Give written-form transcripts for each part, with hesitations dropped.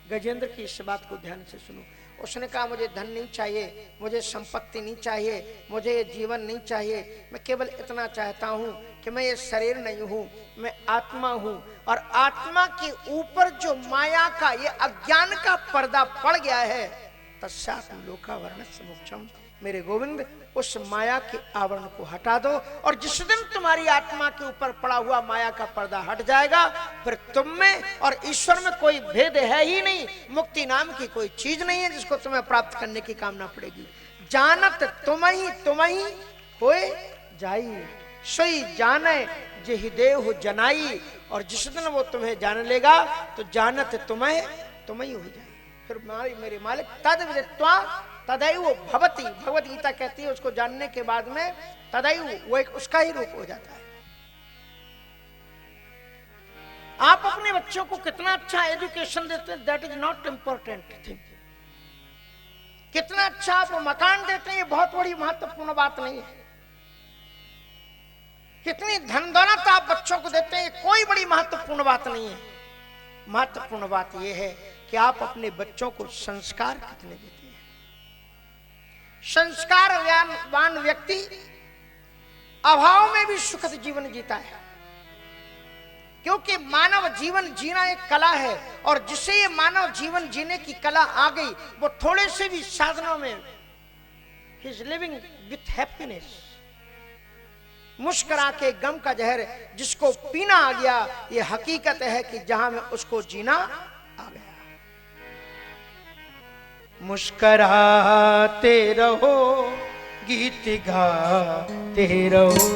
गजेंद्र की इस बात को ध्यान से सुनो। उसने कहा मुझे धन नहीं चाहिए, मुझे संपत्ति नहीं चाहिए, मुझे ये जीवन नहीं चाहिए, मैं केवल इतना चाहता हूं कि मैं ये शरीर नहीं हूं, मैं आत्मा हूं। और आत्मा के ऊपर जो माया का ये अज्ञान का पर्दा पड़ गया है, तस्यात् लोकावरणस्य मोक्षम, मेरे गोविंद उस माया के आवरण को हटा दो। और जिस दिन तुम्हारी आत्मा के ऊपर पड़ा हुआ माया का पर्दा हट जाएगा, फिर तुम में और ईश्वर में कोई भेद है ही नहीं। मुक्ति नाम की कोई चीज नहीं है जिसको तुम्हें प्राप्त करने की कामना पड़ेगी। जानत तुम ही होए जाई, सोई जाने जेहि देव जनाई। और जिस दिन वो तुम्हें जान लेगा तो जानत तुम ही हो जाए। फिर मेरे मालिक तद विदित्वा तदैव भवति, भगवत गीता कहती है उसको जानने के बाद में तदैव वो एक उसका ही रूप हो जाता है। आप अपने बच्चों को कितना अच्छा एजुकेशन देते हैं, that is not important thing. कितना अच्छा आप मकान देते हैं, ये बहुत बड़ी महत्वपूर्ण बात नहीं है। कितनी धन दौलत आप बच्चों को देते हैं, कोई बड़ी महत्वपूर्ण बात नहीं है। महत्वपूर्ण बात यह है कि आप अपने बच्चों को संस्कार कितने देते हैं। संस्कारवान व्यक्ति अभाव में भी सुखद जीवन जीता है, क्योंकि मानव जीवन जीना एक कला है। और जिसे ये मानव जीवन जीने की कला आ गई, वो थोड़े से भी साधनों में he is living with happiness. मुस्कुरा के गम का जहर जिसको पीना आ गया, ये हकीकत है कि जहां में उसको जीना आ गया। मुस्कुराते रहो गीत गाते रहो,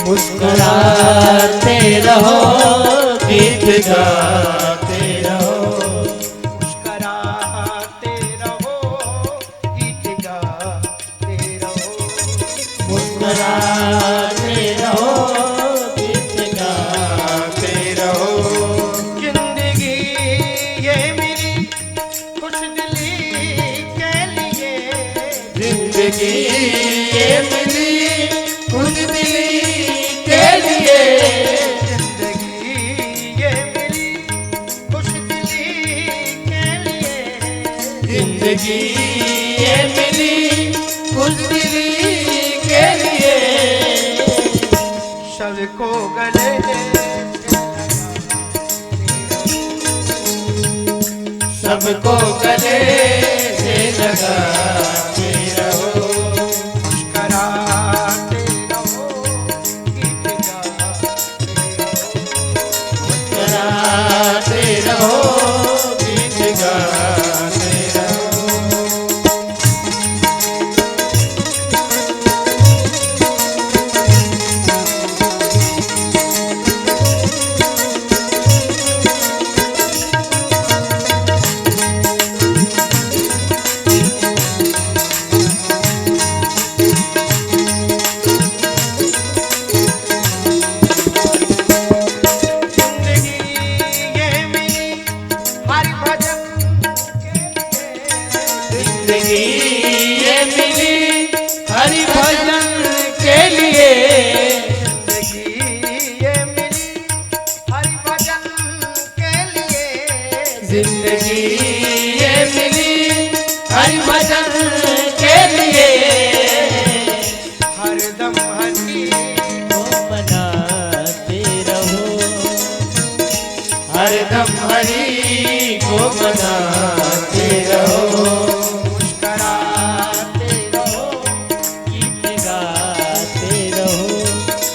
मुस्कुराते रहो गीत गाते रहो, मुस्कुराते रहो गीत गाते रहो, मुस्कुराते रहो गीत गाते रहो। जिंदगी ये मेरी खुश दिली के लिए, जिंदगी ये मिली खुद दिली के लिए, जिंदगी ये मेरी खुश दिली के लिए, जिंदगी ये मिली खुद दिली के लिए। सबको गले सबको गले से लगाते रहो, मुस्कुराते रहो गीत गाते रहो, मुस्कुराते रहो गीत गाते रहो। जिंदगी ये मिली हरि भजन के लिए, जिंदगी ये मिली हरि भजन के लिए, जिंदगी ये मिली हरि भजन के लिए, जिंदगी ये मिली हरि भजन के लिए। हरदम हरि को मनाते रहो, हरदम हरि को मनाते रहो, मुस्कुराते रहो गीत गाते रहो,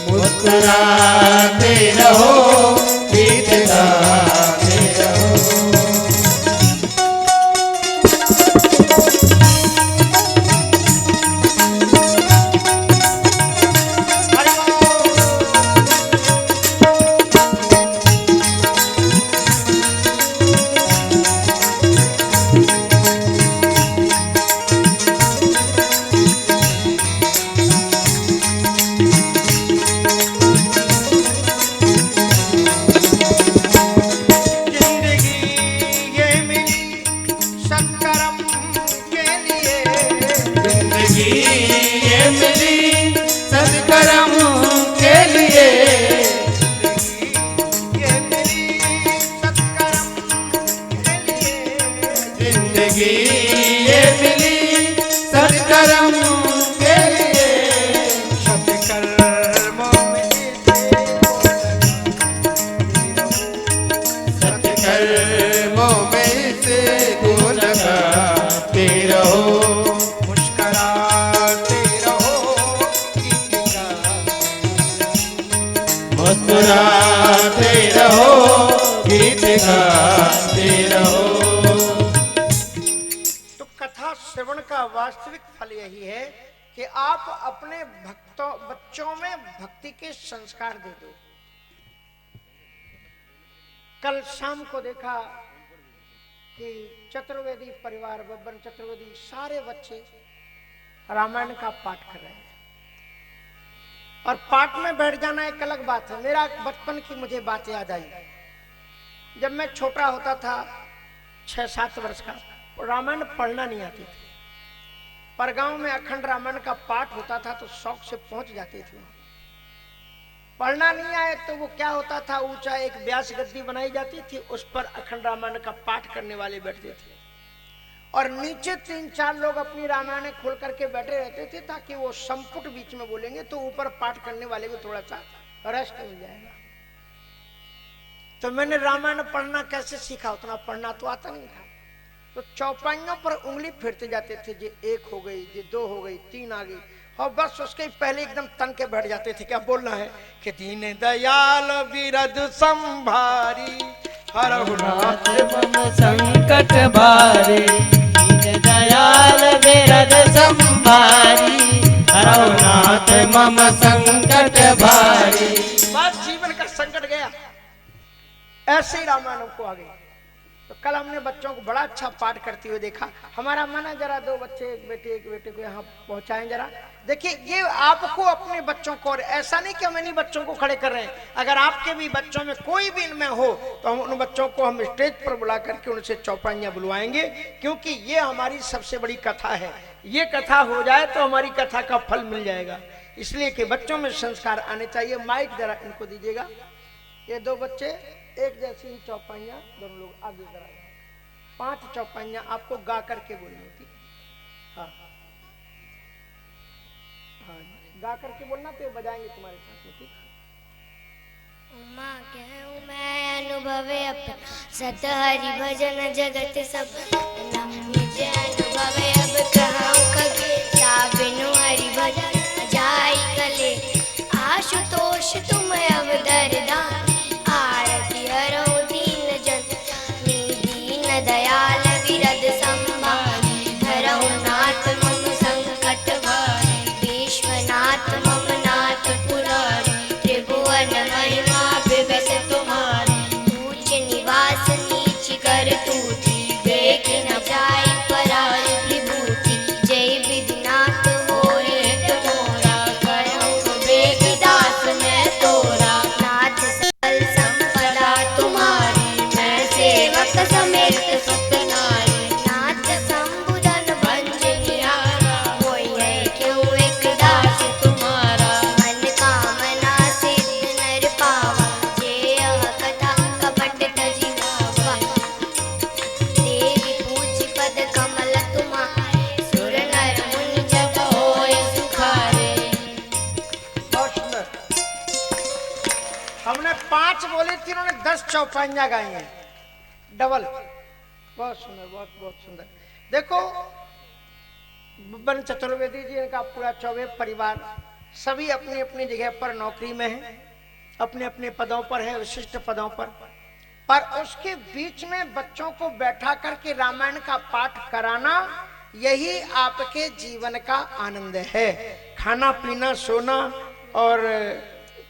मुस्कुराते रहो गीत गाते रहो। जिंदगी ये मिली सत्कर्म के लिए। सत्कर्मों में सत्कर्मों में से को लगाते रहो, मुस्कुराते रहो, गीत मुस्कुराते रहो, गीत गाते रहो। तो कथा श्रवण का वास्तविक फल यही है कि आप अपने बच्चों में भक्ति के संस्कार दे दो। कल शाम को देखा कि चतुर्वेदी परिवार, बब्बन चतुर्वेदी, सारे बच्चे रामायण का पाठ कर रहे हैं। और पाठ में बैठ जाना एक अलग बात है। मेरा बचपन की मुझे बात याद आई। जब मैं छोटा होता था, 6-7 वर्ष का, रामायण पढ़ना नहीं आती थी, पर गांव में अखंड रामायण का पाठ होता था तो शौक से पहुंच जाते थे। पढ़ना नहीं आए तो वो क्या होता था, ऊंचा एक व्यास गद्दी बनाई जाती थी, उस पर अखंड रामायण का पाठ करने वाले बैठते थे और नीचे 3-4 लोग अपनी रामायण खोल करके बैठे रहते थे ताकि वो संपुट बीच में बोलेंगे तो ऊपर पाठ करने वाले को थोड़ा सा रेस्ट मिल जाएगा। तो मैंने रामायण पढ़ना कैसे सीखा, उतना पढ़ना तो आता नहीं था। तो चौपाइयों पर उंगली फेरते जाते थे, ये 1 हो गई, ये 2 हो गई, 3 आ गई, और बस उसके पहले एकदम तन के बैठ जाते थे। क्या बोलना है कि दीन दयाल बिरद संभारी, रघुनाथ मम संकट भारी, दीन दयाल बिरद संभारी, रघुनाथ मम संकट भारी। बस जीवन का संकट गया। ऐसे ही रामायण को आ गई। तो कल हमने बच्चों को बड़ा अच्छा पाठ करते हुए देखा। हमारा मन है जरा 2 बच्चे, एक बेटे को यहाँ पहुंचाएं जरा। देखिए, ये आपको अपने बच्चों को, और ऐसा नहीं कि हम इन्हीं बच्चों को खड़े कर रहे हैं, अगर आपके भी बच्चों में कोई भी इनमें हो तो हम उन बच्चों को हम स्टेज पर बुला करके उनसे चौपाइयां बुलवाएंगे, क्योंकि ये हमारी सबसे बड़ी कथा है। ये कथा हो जाए तो हमारी कथा का फल मिल जाएगा। इसलिए कि बच्चों में संस्कार आने चाहिए। माइक जरा इनको दीजिएगा। ये 2 बच्चे एक जैसी ही चौपाइयां, दोनों लोग आगे जरा। 5 चौपाइयां आपको गा करके बोलनी थी। हाँ हाँ, गा करके बोलना तो बजाएंगे तुम्हारे साथ में, ठीक। उमा कहूँ मैं अनुभवे अपन, सत हरि भजन जगत सब निज अनुभवे अब कहूँ कगे, बिनु हरि भजन जाई कले। आशुतोष तुम अवदर दान, आरती हरौ दीन जन, दीन दयाल बिरद संभारी, हरौ नाथ मम संकट भारी, विश्वनाथ मम नाथ पुरारी, त्रिभुवन महिमा विविध तुम्हारी, ऊंच निवास नीच कर तूती, देख न जाय पराई विभूति, जय विधिनाथ होय हित मोरा, करहु बेग दास मैं तोरा, नाथ सकल संपदा तुम्हारी, मैं सेवक समेत सुत नारी, नाथ संबुधन भंज निहारा, होय है क्यों एक दास तुम्हारा, मन कामना सिद्ध नर पावा, जे यह कथा कपट तजि गावा, देवी पूज पद कमल तुम्हारे, सुर नर मुनि जग होय सुखारे। बहुत सुंदर। हमने 5 बोली थी, उन्होंने 10 चौपाइयां गाई हैं, डबल। बहुत सुंदर, बहुत बहुत सुंदर। देखो, बब्बन चतुर्वेदी जी, इनका पूरा 24 परिवार, सभी अपनी अपनी जगह पर नौकरी में है, अपने अपने पदों पर है, विशिष्ट पदों पर उसके बीच में बच्चों को बैठा करके रामायण का पाठ कराना, यही आपके जीवन का आनंद है। खाना पीना सोना और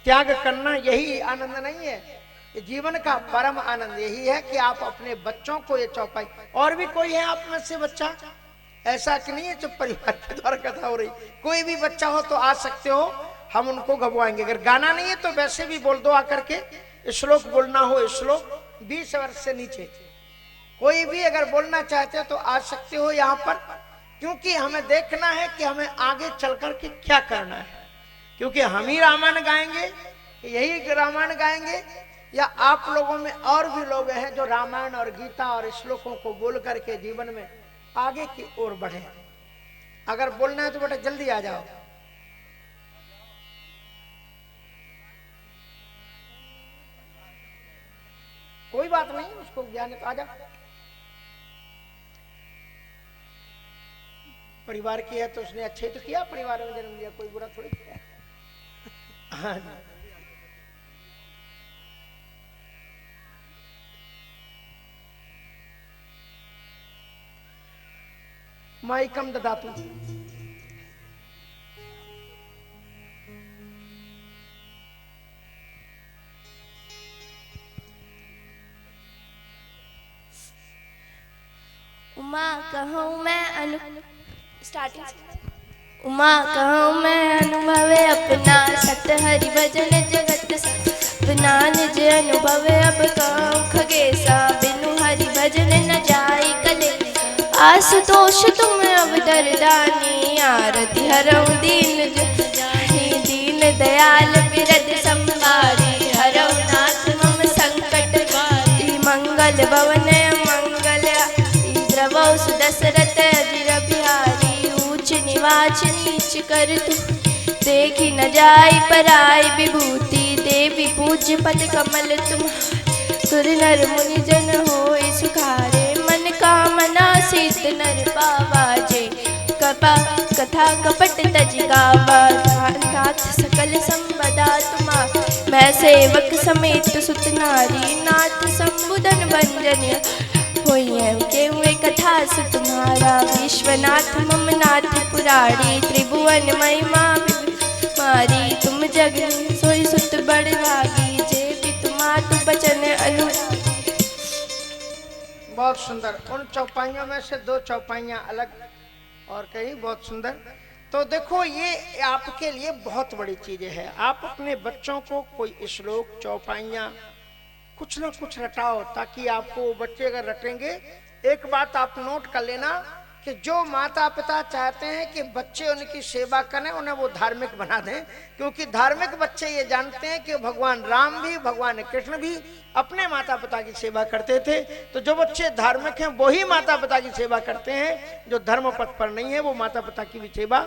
त्याग करना यही आनंद नहीं है। जीवन का परम आनंद यही है कि आप अपने बच्चों को ये चौपाई। और भी कोई है आप में से बच्चा? ऐसा कि नहीं है जो परिवार के द्वारा कथा हो रही, कोई भी बच्चा हो तो आ सकते हो, हम उनको गवाएंगे। अगर गाना नहीं है तो वैसे भी बोल दो आकर के, श्लोक बोलना हो, श्लोक 20 वर्ष से नीचे कोई भी अगर बोलना चाहते हो तो आ सकते हो यहाँ पर, क्योंकि हमें देखना है कि हमें आगे चल करके क्या करना है। क्योंकि हम ही रामायण गाएंगे, यही रामायण गाएंगे या आप लोगों में और भी लोग हैं जो रामायण और गीता और श्लोकों को बोल करके जीवन में आगे की ओर बढ़े? अगर बोलना है तो बेटा जल्दी आ जाओ। कोई बात नहीं, उसको ज्ञान आ जा। परिवार की है तो उसने अच्छे तो किया, परिवार में जन्म लिया, कोई बुरा थोड़ी किया। हाँ जी। माइकम ददातु। उमा कहूँ मैं उमा कहूँ मैं अनुभवे अपना, सत हरि भजन जगत सपना। निज अनुभवे अब कहूँ खगेसा, बिनु हरि भजन न जाई कले। आशुतोष तुम अवधर दानी, आरती हरऊ दीन जानी। दीन दयाल बिरद संभारी, हरऊ नाथ मम संकट भारी। मंगल भवन मंगल द्रवौ सुदशरथ अजिर बिहारी। ऊंच निवाच नीच कर तू, देखी न जाई पराई विभूति। देवी पूज्य पद कमल तुम, सुर नर मुनि जन होय सुखारे। मन कामना सीत नर पावा, जे कपा कथा कपट तज गावा। नाथ सकल संपदा तुमा, मैं सेवक समेत सुत नारी। नाथ संबुधन भंजन होई के हुए कथा से तुम्हारा। विश्वनाथ मम नाथ पुरारी, त्रिभुवन महिमा मारी। तुम जग सोई सुत बड़ भागी, जे भी तुम्हारा बचन अनुरागी। बहुत सुंदर। उन चौपाइयों में से दो चौपाइयां अलग और कहीं बहुत सुंदर। तो देखो ये आपके लिए बहुत बड़ी चीजें है। आप अपने बच्चों को कोई श्लोक चौपाइयां कुछ ना कुछ रटाओ, ताकि आपको बच्चे अगर रटेंगे। एक बात आप नोट कर लेना कि जो माता पिता चाहते हैं कि बच्चे उनकी सेवा करें, उन्हें वो धार्मिक बना दें। क्योंकि धार्मिक बच्चे ये जानते हैं कि भगवान राम भी भगवान कृष्ण भी अपने माता पिता की सेवा करते थे। तो जो बच्चे धार्मिक हैं वही माता पिता की सेवा करते हैं, जो धर्म पथ पर नहीं है वो माता पिता की भी सेवा